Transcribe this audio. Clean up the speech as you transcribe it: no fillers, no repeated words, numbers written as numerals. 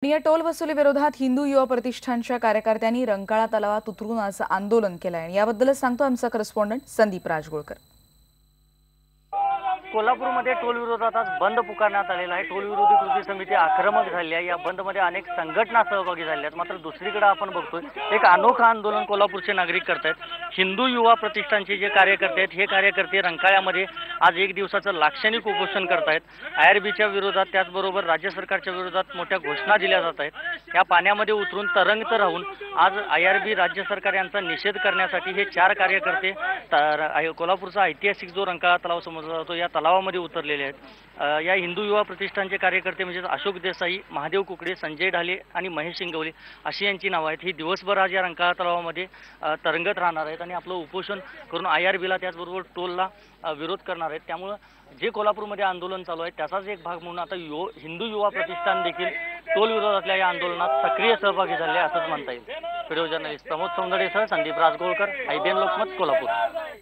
या टोल वसुली विरोधात हिंदू युवा प्रतिष्ठानच्या कार्यकर्त्यांनी रंकाळा तलावात उतरून आज आंदोलन केलं आहे। याबद्दलच सांगतो आमचा करस्पॉन्डंट संदीप राजगोळकर। कोल्हापूरमध्ये टोल विरोधात आज बंद पुकारण्यात आलेला आहे। टोल विरोधी कृती समिती आक्रमक झाली आहे। या बंदमध्ये अनेक संघटना सहभागी झाल्या आहेत। मात्र दुसरीकडे आपण बघतोय एक अनोखं आंदोलन कोल्हापूरचे नागरिक करतायत। हिंदू युवा प्रतिष्ठानचे जे कार्यकर्ते आहेत हे कार्यकर्ते रंकाळ्यामध्ये आज एक दिवसाचं लाक्षणिक उपोषण करतायत। आयआरबीच्या विरोधात त्याचबरोबर राज्य सरकारच्या विरोधात मोठ्या घोषणा दिल्या जात आहेत। या पाण्यामध्ये उतरून तरंगत राहून आज आयआरबी राज्य सरकार यांचा निषेध करण्यासाठी हे चार कार्यकर्ते कोल्हापूरचा ऐतिहासिक जो रंकाळा तलाव समजला जातो या तलावामध्ये उतरलेले आहेत। या हिंदू युवा प्रतिष्ठानचे कार्यकर्ते म्हणजे अशोक देसाई, महादेव कुकडे, संजय ढाले आणि महेश इंगवले अशी यांची नावं आहेत। ही दिवसभर आज या रंकाळा तलावामध्ये तरंगत राहणार आहेत आणि आपलं उपोषण करून आयआरबीला त्याचबरोबर टोलला विरोध करणार आहेत। त्यामुळे जे कोल्हापूरमध्ये आंदोलन चालू आहे त्याचाच एक भाग म्हणून आता हिंदू युवा प्रतिष्ठान देखील टोल विरोधातल्या या आंदोलनात सक्रिय सहभागी झाले असंच म्हणता येईल। व्हिडिओ जर्नलिस्ट प्रमोद सौंदडेसह संदीप राजगोळकर, IBN लोकमत, कोल्हापूर।